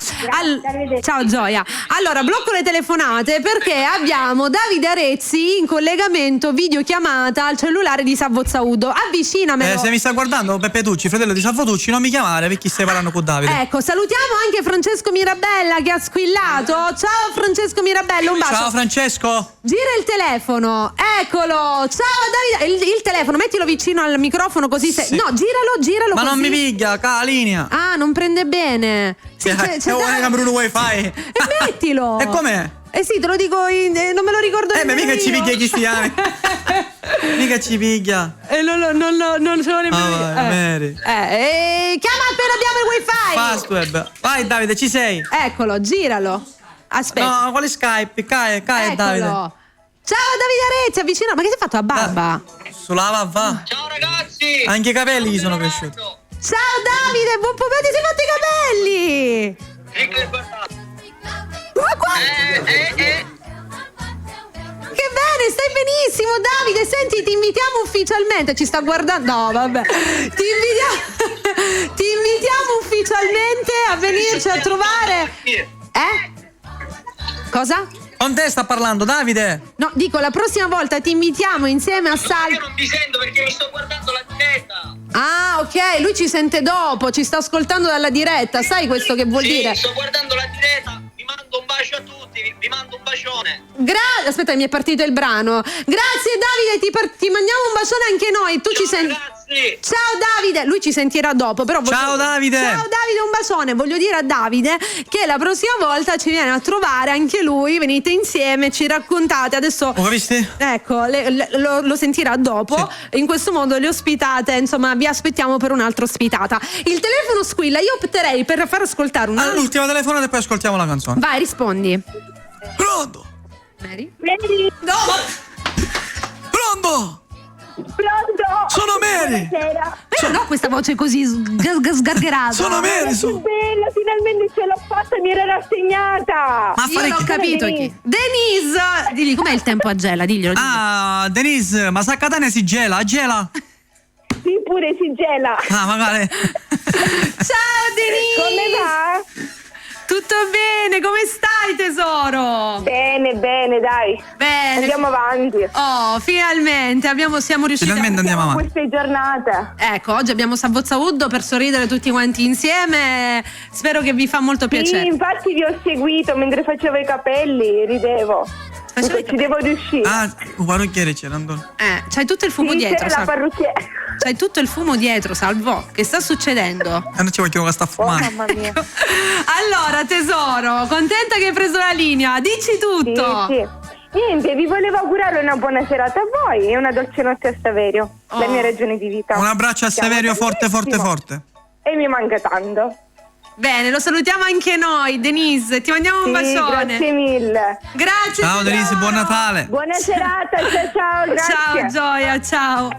arrivederci. Ciao Gioia. Allora, blocco le telefonate perché abbiamo Davide Arezzi in collegamento videochiamata al cellulare di Salvo Zaudo. Avvicinamelo. Se mi sta guardando Peppe Tucci, fratello di Salvo Tucci, non mi chiamare perché stai parlando con Davide. Ecco, salutiamo anche Francesco Mirabella che ha squillato. Ciao Francesco Mirabella, un bacio. Ciao Francesco. Gira il telefono, eccolo. Ciao Davide. Il telefono, mettilo vicino al microfono così se... Sì. No, giralo Ma così. non mi piglia, la linea. Ah, non prende bene. Sì, c'è vuole cambiare un wifi. E mettilo. E com'è? Eh sì, te lo dico, non me lo ricordo Ma nemmeno mica ci io. piglia i cristiani. Mica ci piglia. Non ce l'ho nemmeno io. Mary. Chiama appena abbiamo il wifi. Fastweb. Vai Davide, ci sei? Eccolo, giralo. Aspetta. No, quale Skype? Cai Eccolo. Davide. Ciao Davide Arezzi, avvicina. Ma che ti hai fatto la barba? Sulla va. Ciao ragazzi! Anche i capelli gli sono cresciuti. Ciao Davide, buon pomeriggio, ti sei fatto i capelli. Ecco, guardate. Ma che bene, stai benissimo Davide. Senti, ti invitiamo ufficialmente. Ci sta guardando. No, vabbè. Ti invitiamo ufficialmente a venirci a trovare. Cosa? Con te sta parlando Davide. No, dico, la prossima volta ti invitiamo insieme a Io Salvo. non vi sento perché mi sto guardando la diretta. Ah, ok, lui ci sente dopo, ci sta ascoltando dalla diretta. Sai questo che vuol dire? Sto guardando la diretta. Vi mando un bacio a tutti. Vi mando un bacione. Aspetta, mi è partito il brano. Grazie Davide, ti mandiamo un bacione anche noi. Tu ci senti. Ragazzi. Ciao Davide, lui ci sentirà dopo, però Ciao Davide. Ciao Davide, un bacione. Voglio dire a Davide che la prossima volta ci viene a trovare anche lui, venite insieme, ci raccontate. Adesso Ho visto? ecco, lo sentirà dopo. Sì. In questo modo le ospitate, insomma, vi aspettiamo per un'altra ospitata. Il telefono squilla, io opterei per far ascoltare una. L'ultima telefonata e poi ascoltiamo la canzone. Vai, rispondi. Pronto? Mary? Mary, No! Pronto? pronto? Sono Mary. Buonasera. Io non ho questa voce così sgargerata. Sono Mary. Che bello, finalmente ce l'ho fatta, mi ero rassegnata. Ma Io fare non ho chi? capito chi. Denise! Digli com'è il tempo a Gela, diglielo. Ah, Denise, ma sa a Catania si gela, gela? Sì, pure si gela. Ah, magari. Ciao Denise! Come va? Tutto bene, come stai tesoro? Bene, dai. Bene. Andiamo avanti. Oh, finalmente siamo riusciti Finalmente andiamo avanti. Queste giornate. Ecco, oggi abbiamo Savozza Wood per sorridere tutti quanti insieme. Spero che vi fa molto Sì, piacere. infatti vi ho seguito mentre facevo i capelli, ridevo. Ci devo riuscire. Ah, un parrucchiere c'era, Antonio. C'hai tutto il fumo Sì, dietro, c'era la Salvo. parrucchiera. C'hai tutto il fumo dietro, Salvo. Che sta succedendo? Non ci voglio che sta Oh, fumando. mamma mia. Allora, tesoro, contenta che hai preso la linea. Dici tutto. Sì. Niente, vi volevo augurare una buona serata a voi e una dolce notte a Saverio, la mia ragione di vita. Un abbraccio a Siamo Saverio forte, forte, tantissimo. forte. E mi manca tanto. Bene, lo salutiamo anche noi, Denise. Ti mandiamo un bacione. Grazie mille. Grazie. Ciao Denise, buon Natale. Buona serata, ciao, grazie. Ciao Gioia, ciao.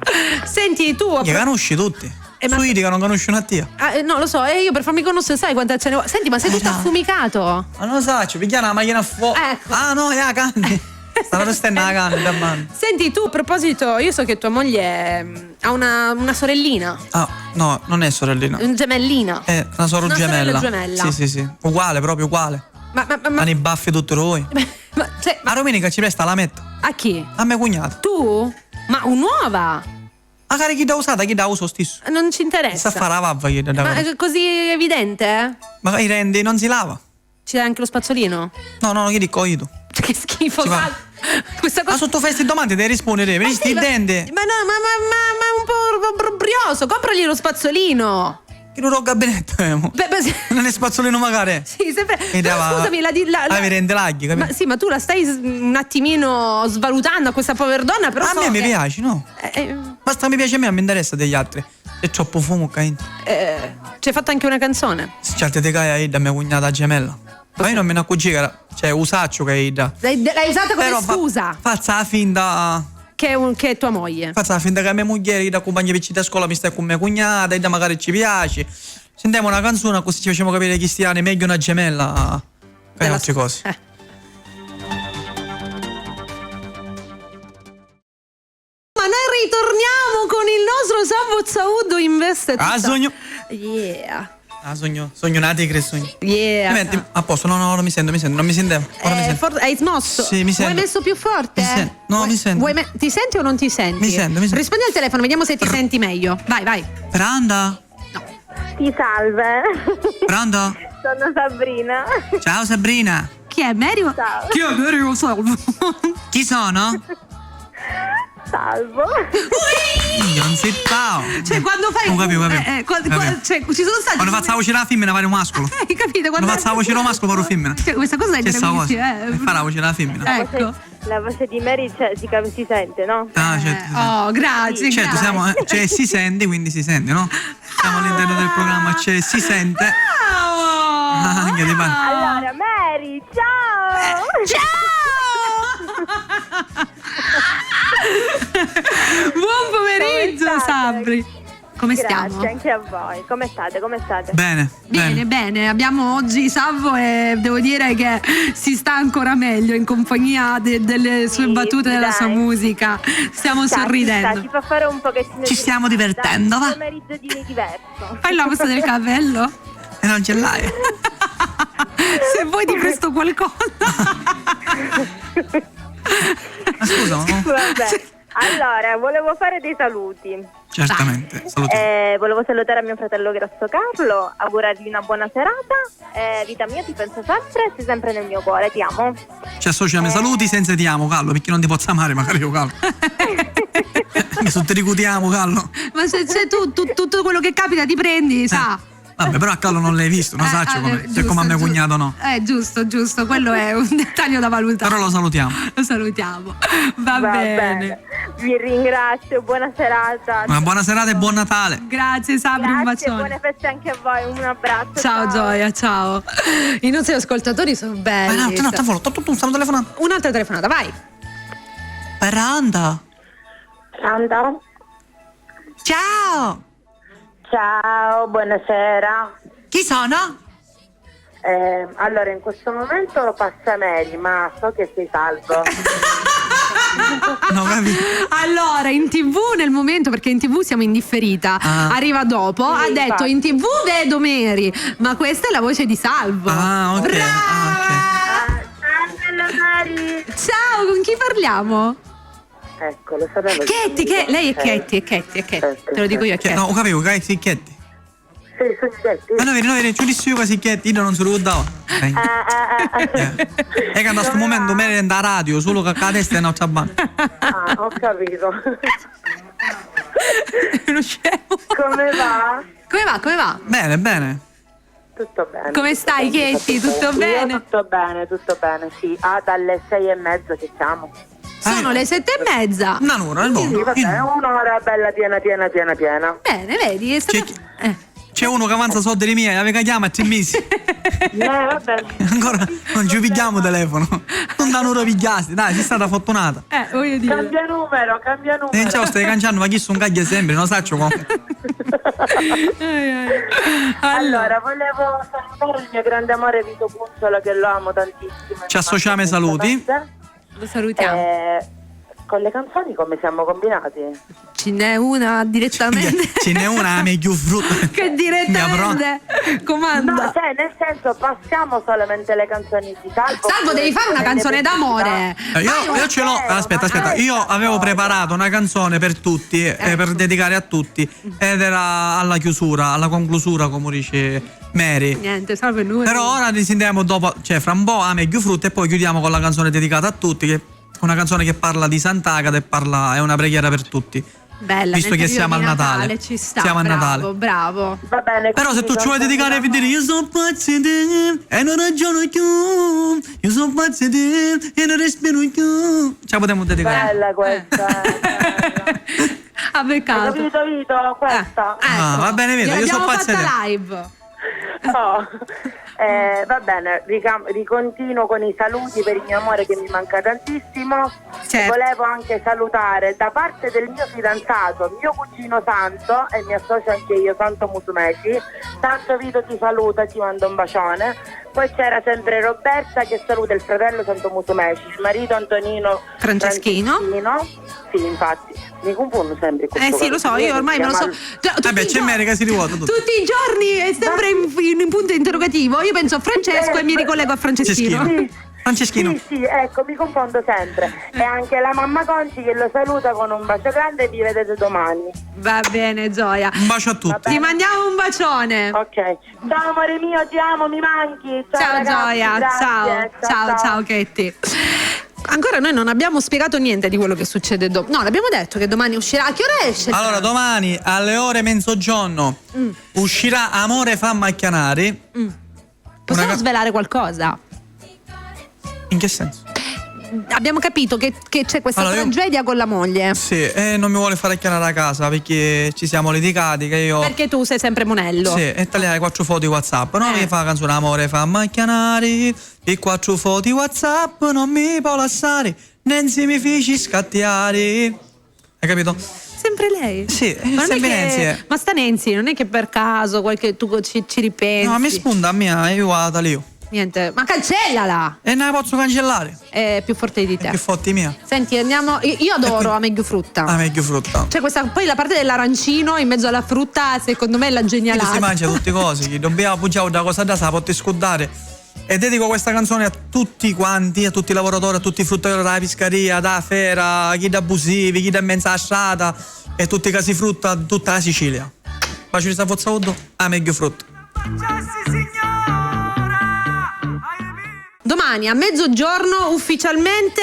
Senti, tu Li conosci tutti? ma- Su Idi che non conosci una tia. no, lo so, io per farmi conoscere sai quanta ce ne vuoi. Senti, ma sei tutto no. affumicato? Ma non lo so, ci pigliano la macchina a fuoco. Ecco. Ah no, è la canna. Stanno restando la canna da mano. Senti, tu a proposito, io so che tua moglie ha una sorellina, Ah, no, non è sorellina. una gemellina. È una sorella sorella gemella. gemella. Sì. Uguale, proprio uguale. Ma Hanno i baffi tutti noi. cioè, A domenica ci presta la metto. a chi? A mio cognato. Tu? Ma nuova? Magari chi da usata, chi da uso stesso. Non ci interessa. Sa fare la vavva chi da Ma è così evidente? Ma i rendi non si lava. C'è anche lo spazzolino? No, chi dico io. Che schifo. Ci va. Sal- Questa Ma cosa. sotto feste domande devi rispondere. Vedi sti dente. Ma no, ma è un po' brioso. Compragli lo spazzolino. Che non ho gabinetto. Beh, sì. Non è spazzolino magari. Sì, sempre. E Però dava- scusami, mi rende laghi, capito? ma sì, ma tu la stai un attimino svalutando a questa povera donna, però A so me mi che- piace, no? Basta mi piace a me, non mi interessa degli altri. C'è troppo fumo, cain. ci hai fatto anche una canzone. C'è te caia da mia cognata gemella. Ma io non me ne accorgi che era. Cioè, usaccio che è da. L'hai usata come Però scusa Faccia la finta. che è tua moglie. Faccia la finta che mia moglie da compagnia piccina a scuola mi sta con mia cognata e da magari ci piace. Sentiamo una canzone così ci facciamo capire chi stiane meglio una gemella che Della- altre cose. Ma noi ritorniamo con il nostro Savozza Wood in veste tutta. Ah, sogno. Yeah. Ah, sogno una tigre sogno. Yeah. Metti, a posto, no, non mi sento, non mi sentevo. Ora mi sento. Hai smosso? Sì, mi sento. Vuoi messo più forte? Mi sento. No, mi sento. Ti senti o non ti senti? Mi sento. Rispondi al telefono, vediamo se ti senti meglio. Vai. Pronto? Ti salve. Pronto? Sono Sabrina. Ciao Sabrina. Chi è Mario? Ciao. Chi è Mario Salvo? Chi sono? Salvo. Io non sei tao. Cioè, quando fai. Non capivo. Cioè, ci sono stati. Quando faccio la voce della femmina pare un mascolo. Hai capito? Quando faccio la voce della mascolo pare un femmina. Cioè, questa cosa è Stessa cosa. gravissima. E fa la voce della femmina. Ecco. La voce di Mary si sente, no? Ah, certo. Oh, grazie. Certo, grazie. siamo, cioè si sente, quindi si sente, no? Siamo all'interno del programma, cioè si sente. Ciao! Anche di parte. Allora, Mary, ciao! Buon pomeriggio, Come state? Sabri. Come stiamo? Grazie, anche a voi. Come state? Bene. Bene, abbiamo oggi Salvo e devo dire che si sta ancora meglio in compagnia delle sue Sì, battute, della sua dai. musica. Stiamo sorridendo. Ci fa fare un pochettino Ci stiamo divertendo, va? Un pomeriggio di diverso. Fai la mossa del capello? E non ce l'hai. Se vuoi ti presto qualcosa. Ma scusa, no? Vabbè. Allora, volevo fare dei saluti. Certamente. Saluti. Volevo salutare mio fratello grosso Carlo, augurargli una buona serata. Vita mia, ti penso sempre, sei sempre nel mio cuore, ti amo. Ci associamo ai saluti senza ti amo, Callo, perché non ti posso amare, magari io, Callo. Mi sottericutiamo, Callo. Ma se tu tutto quello che capita ti prendi, sa. Vabbè, però a Callo non l'hai visto, non saccio come. Se come a mio cognato no. Giusto, quello è un dettaglio da valutare. Però lo salutiamo. Lo salutiamo. Va bene. Vi ringrazio, buona serata. Una buona serata e buon Natale. Grazie Sabri, un Grazie, bacione. buone feste anche a voi, un abbraccio. Ciao Gioia, ciao. I nostri ascoltatori sono belli. No, tu stiamo telefonando. Un'altra telefonata, vai. Pronto? Pronto? Ciao. Ciao, buonasera. Chi sono? Allora, in questo momento passa Mary, ma so che sei salvo. No, capito? Allora, in TV nel momento, perché in TV siamo in differita, arriva dopo, ha detto infatti. in TV vedo Mary, ma questa è la voce di Salvo. Ah, ok. Brava! Ciao, bella Mari. Ciao, con chi parliamo? Ecco, lo sapevo. Chetti, lei è Chetti, è Chetti, è Chetti. Te lo dico io, è Che, Chetti. no, capivo, che sicchetti. Sì, sono Chetti. Ma no, vedi, giudici io sicchetti, io non se lo ricordavo. È che in questo momento me ne da radio, solo che a destra non c'è banda. Ah, ho capito. Uno scemo. Come va? Come va? Bene, bene. Tutto bene. Come stai, Chetti? Tutto bene? Io tutto bene, sì. Dalle 6:30 che siamo. Sono le 7:30. Un'ora, è Sì, buono. vabbè, un'ora bella piena. Bene, vedi, è stato... C'è uno che avanza soldi di miei, aveva chiama 3 mesi. Vabbè. Ancora non ci pigliamo telefono. Non da un'ora pigliasti, dai, sei stata fortunata. voglio dire. Cambia numero. E ciao, stai canciando, ma chi sono caglie sempre, non saccio come. Allora, volevo salutare il mio grande amore Vito Puzzolo, che lo amo tantissimo. Ci associamo ai saluti. Lo salutiamo. Con le canzoni come siamo combinati? Ce n'è una direttamente. Ce n'è una meglio frutta. Che direttamente comanda. No, cioè nel senso passiamo solamente le canzoni di Salvo. Salvo, devi fare una canzone d'amore. Io ce l'ho, aspetta, io avevo preparato una canzone per tutti, per dedicare a tutti, ed era alla chiusura, alla conclusura, come dice Mary. Niente, Salvo è nulla. Però ora ne sentiamo dopo, cioè fra un po' a meglio frutta e poi chiudiamo con la canzone dedicata a tutti, che è una canzone che parla di Sant'Agata e è una preghiera per tutti. Bella, visto nel che periodo siamo di al Natale. Ci sta, Siamo a bravo, Natale. bravo. Va bene. Però se tu ci vuoi dedicare per dire io sono pazzo di te e non ragiono più, io sono pazzo di te e non respiro più, ce la potremmo dedicare. Bella questa. Ha Hai beccato. capito Vito? Questa? Ah, va bene, vedo, io sono L'abbiamo pazzo di te. fatta live. No. Va bene, ricontinuo con i saluti per il mio amore che mi manca tantissimo. Certo. Volevo anche salutare da parte del mio fidanzato, mio cugino Santo, e mi associo anche io, Santo Musumeci. Santo Vito ti saluta, ti mando un bacione. Poi c'era sempre Roberta che saluta il fratello Santo Musumeci, il marito Antonino Franceschino. Sì, infatti. Mi confondo sempre. Sì, lo so, io ormai me lo so. Vabbè, c'è Mary che si rivuota tutto. Tutti i giorni è sempre in punto interrogativo. Io penso a Francesco e mi ricollego a Franceschino. Franceschino. Sì, ecco, mi confondo sempre. E anche la mamma Conci che lo saluta con un bacio grande e vi vedete domani. Va bene, Gioia. Un bacio a tutti. Ti mandiamo un bacione. Ok. Ciao amore mio, ti amo, mi manchi. Ciao, ragazzi, Gioia. grazie. Ciao, Chetti. Ancora noi non abbiamo spiegato niente di quello che succede dopo. No, l'abbiamo detto che domani uscirà. A che ora esce? Allora, domani alle ore mezzogiorno uscirà Amore fa macchianari. Possiamo svelare qualcosa? In che senso? Abbiamo capito che c'è questa tragedia con la moglie. Sì, e non mi vuole fare chiamare a casa perché ci siamo litigati che io... Perché tu sei sempre monello. Sì, e tagliare 4 foto di WhatsApp. Non mi fa la canzone Amore fa macchianari e 4 foto di WhatsApp non mi può lasciare, Nenzi mi feci scattiare. Hai capito? Sempre lei? Sì, ma sempre Nenzi. Ma sta Nenzi, non è che per caso tu ci ripensi? No, mi spunta a mia, io guarda lì. Niente, ma cancellala! E non la posso cancellare. È più forte di te. È più forte mia. Senti, andiamo. Io adoro a meglio frutta. A meglio frutta. C'è questa, poi la parte dell'arancino in mezzo alla frutta, secondo me è la genialata. Si mangia tutte cose, chi dobbiamo appoggiare una cosa da sa, poter scordare. E dedico questa canzone a tutti quanti, a tutti i lavoratori, a tutti i fruttaioli della pescaria, da fera, chi da abusivi, chi da mezza strada e tutti i casi frutta, tutta la Sicilia. Bacio di sta forza a meglio frutta. Domani a mezzogiorno ufficialmente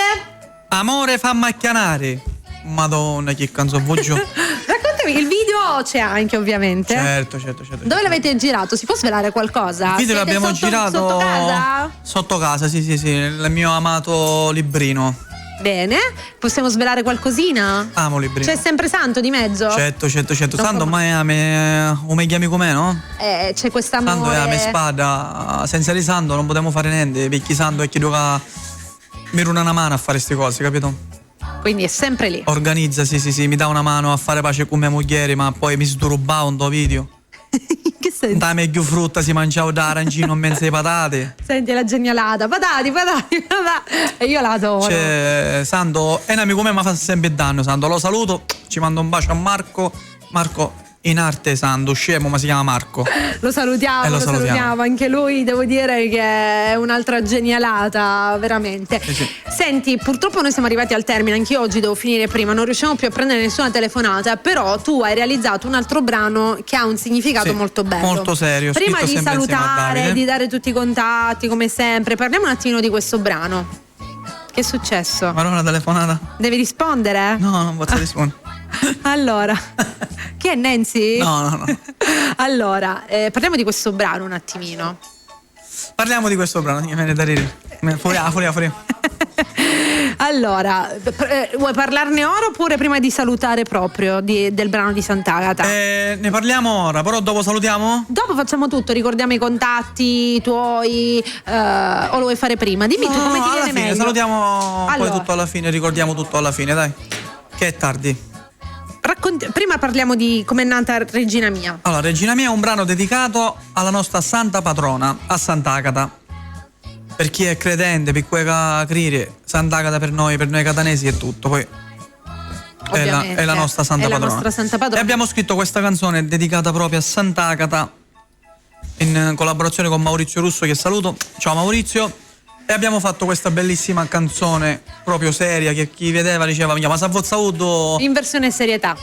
Amore fa macchianare. Madonna, che canzone voglio. Raccontami, il video c'è anche ovviamente. Certo. Dove l'avete girato? Si può svelare qualcosa? Il video l'abbiamo girato sotto casa? Sotto casa, sì, il mio amato librino. Bene, possiamo svelare qualcosina? Amo librino. C'è sempre Santo di mezzo? Certo. Santo, ma mi chiami com'è, no? C'è quest'amore. Santo è la mia spada, senza di Santo non potremmo fare niente, perché Santo è chi doveva mi runa una mano a fare queste cose, capito? Quindi è sempre lì. Organizza, sì, mi dà una mano a fare pace con mia moglie, ma poi mi sdurubava un tuo video. In che Senti. Da meglio frutta si mangiava da arancino in mezzo ai patate. Senti la genialata, patati. E io la adoro. Cioè, Sando è un amico mio, ma fa sempre danno. Sando, lo saluto, ci mando un bacio a Marco. Marco in arte Sando, scemo, ma si chiama Marco. Lo salutiamo, lo salutiamo. Anche lui devo dire che è un'altra genialata, veramente. Sì. Senti, purtroppo noi siamo arrivati al termine, anch'io oggi devo finire prima, non riusciamo più a prendere nessuna telefonata, però tu hai realizzato un altro brano che ha un significato Sì, molto bello. molto serio. Prima scritto di sempre insieme a salutare, Davide. di dare tutti i contatti, come sempre, parliamo un attimino di questo brano. Che è successo? Ma non una telefonata? Devi rispondere? No, non posso rispondere. Allora, chi è Nancy? No. Allora, parliamo di questo brano un attimino. Parliamo di questo brano, mi viene da ridere. Fuori. Allora, vuoi parlarne ora oppure prima di salutare proprio del brano di Sant'Agata? Ne parliamo ora, però dopo salutiamo? Dopo facciamo tutto, ricordiamo i contatti tuoi, o lo vuoi fare prima? Dimmi tu come ti alla viene fine, meglio. salutiamo Allora. poi tutto alla fine, ricordiamo tutto alla fine, dai. Che è tardi. Prima parliamo di com'è nata Regina Mia. Allora, Regina Mia è un brano dedicato alla nostra santa patrona, a Sant'Agata. Per chi è credente, per cui crede, Sant'Agata per noi catanesi è tutto. Poi è la nostra santa patrona. E abbiamo scritto questa canzone dedicata proprio a Sant'Agata in collaborazione con Maurizio Russo, che saluto. Ciao Maurizio. E abbiamo fatto questa bellissima canzone proprio seria, che chi vedeva diceva ma Savozza Udo In versione serietà.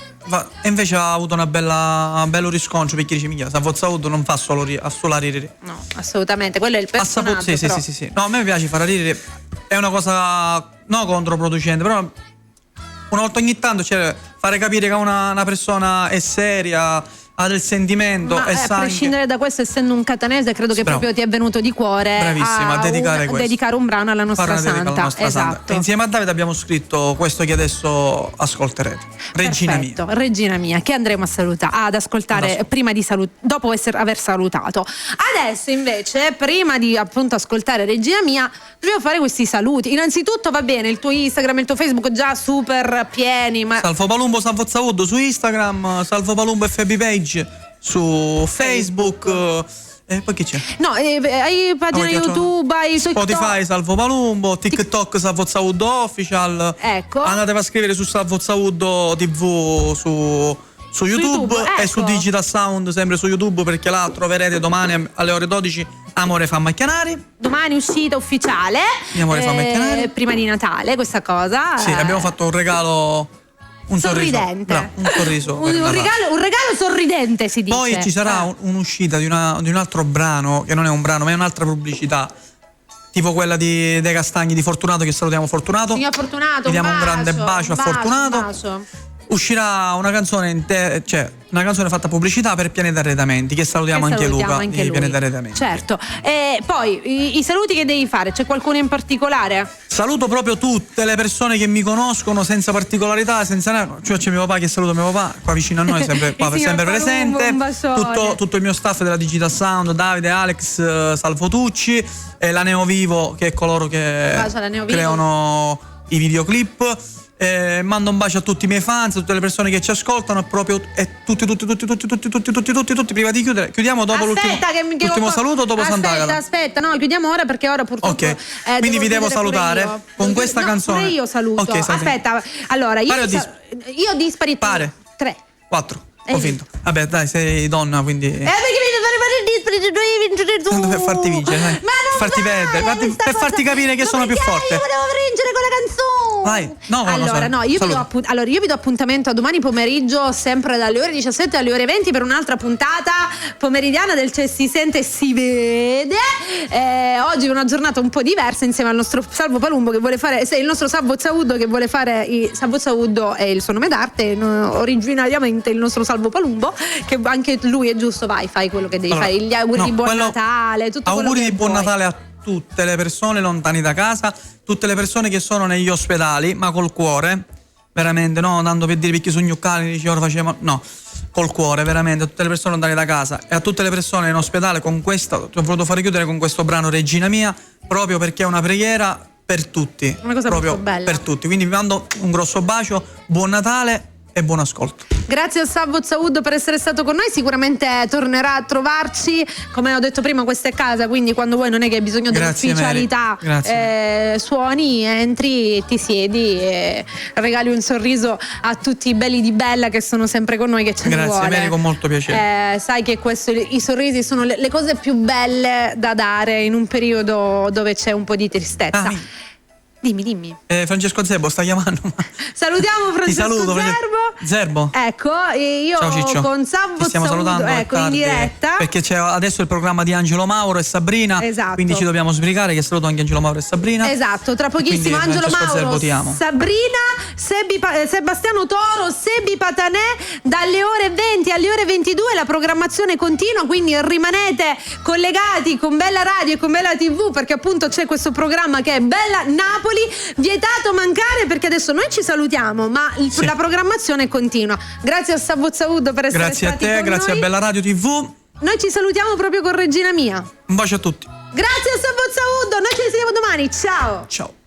e invece ha avuto un bello riscontro, perché dice minchia, Savozza Udo non fa solo ridere. No, assolutamente, quello è il personaggio. Sì. No, a me piace fare ridere, è una cosa no controproducente, però una volta ogni tanto fare capire che una persona è seria, ha del sentimento. Ma e sa a prescindere da questo, essendo un catanese, credo che Bravo. proprio ti è venuto di cuore Bravissima, a dedicare un brano alla nostra santa. Esatto. E insieme a Davide abbiamo scritto questo che adesso ascolterete. Regina Perfetto, Mia. Regina Mia, che andremo ad ascoltare prima di dopo aver salutato. Adesso invece, prima di appunto ascoltare Regina Mia, dobbiamo fare questi saluti. Innanzitutto va bene, il tuo Instagram e il tuo Facebook già super pieni, ma Salvo Palumbo Savozza Udo su Instagram, Salvo Palumbo FB Page su Facebook. E poi chi c'è? no, hai pagina YouTube, hai Spotify Salvo Palumbo, TikTok Savozza Udo Official. Ecco. Andate a scrivere su Savozza Udo TV su YouTube, e su ecco. Digital Sound sempre su YouTube, perché là troverete domani alle ore 12 Amore fa macchianari. Domani uscita ufficiale. Mio amore fa macchianari. Prima di Natale, questa cosa. Sì, abbiamo fatto un regalo. Un sorridente. Sorriso. Bravo, un sorriso. Un regalo sorridente, si dice. Poi ci sarà un'uscita di un altro brano, che non è un brano, ma è un'altra pubblicità. Tipo quella dei Castagni di Fortunato, che salutiamo Fortunato. Signor Fortunato, Gli diamo un grande bacio a Fortunato. Un bacio. Uscirà una canzone una canzone fatta pubblicità per Pianeta Arredamenti, che salutiamo anche Luca anche di Pianeta Arredamenti. Certo. E poi i saluti che devi fare, c'è qualcuno in particolare? Saluto proprio tutte le persone che mi conoscono, senza particolarità, cioè c'è mio papà, che saluto mio papà, qua vicino a noi, sempre Signor presente. Palumbo, un bacione. Tutto il mio staff della Digital Sound, Davide, Alex, Salvo Tucci e la Neovivo, che è coloro che Bacio alla Neovivo. creano i videoclip. Mando un bacio a tutti i miei fans, a tutte le persone che ci ascoltano, proprio tutti prima di chiudere. Chiudiamo dopo l'ultimo saluto, dopo Sant'Agata. Aspetta, no, chiudiamo ora, perché ora purtroppo Ok, quindi vi devo salutare con questa canzone. Pure io saluto. Ok, Aspetta, allora io dispari Pare. 3. 4. Ho vinto. Vabbè, dai, sei donna, quindi Perché mi devi fare dispari, devi vincere tu. per farti vincere, dai. Ma non farti vale perdere, questa per farti cosa. capire che sono più perché forte. Io volevo vincere con la canzone. Vai. No, allora, no, io vi do appuntamento a domani pomeriggio, sempre dalle ore 17 alle ore 20, per un'altra puntata pomeridiana del C'è si sente e si vede. Oggi è una giornata un po' diversa, insieme al nostro Salvo Palumbo, che vuole fare, il nostro Savozza Udo, che vuole fare Savozza Udo è il suo nome d'arte, originariamente il nostro Salvo Palumbo, che anche lui è giusto, fai quello che devi fare, gli auguri di buon Natale, tutto quello auguri che di buon vuoi. Natale a tutte le persone lontane da casa, tutte le persone che sono negli ospedali, ma col cuore, veramente, no, tanto per dire perché sogno cani, dice ora facciamo, no, col cuore, veramente, a tutte le persone lontane da casa e a tutte le persone in ospedale. Con questa ti ho voluto fare chiudere con questo brano Regina Mia, proprio perché è una preghiera per tutti, Una cosa proprio molto bella. per tutti. Quindi vi mando un grosso bacio, buon Natale e buon ascolto. Grazie a Savo Zaud per essere stato con noi, sicuramente tornerà a trovarci, come ho detto prima questa è casa, quindi quando vuoi non è che hai bisogno Grazie, dell'ufficialità, suoni, entri, ti siedi e regali un sorriso a tutti i belli di Bella che sono sempre con noi, che ce ne vuole. Grazie Mary, con molto piacere. Sai che i sorrisi sono le cose più belle da dare in un periodo dove c'è un po' di tristezza. Dimmi. Francesco Zerbo sta chiamando. Salutiamo Francesco. Ti saluto, Zerbo. Ecco, io ciao Ciccio. con Savo stiamo salutando in diretta. Perché c'è adesso il programma di Angelo Mauro e Sabrina. Esatto. Quindi ci dobbiamo sbrigare, che saluto anche Angelo Mauro e Sabrina. Esatto, tra pochissimo quindi, Angelo Francesco Mauro, Zerbo, ti amo. Sabrina, Sebastiano Toro, Sebi Patanè, dalle ore 20 alle ore 22 la programmazione continua, quindi rimanete collegati con Bella Radio e con Bella TV, perché appunto c'è questo programma che è Bella Napoli. Vietato mancare, perché adesso noi ci salutiamo, ma la programmazione continua. Grazie a Savo Zaud per essere grazie stati a te, con grazie noi. a Bella Radio TV. Noi ci salutiamo proprio con Regina Mia. Un bacio a tutti. Grazie a Savo Zaud, noi ci vediamo domani. Ciao.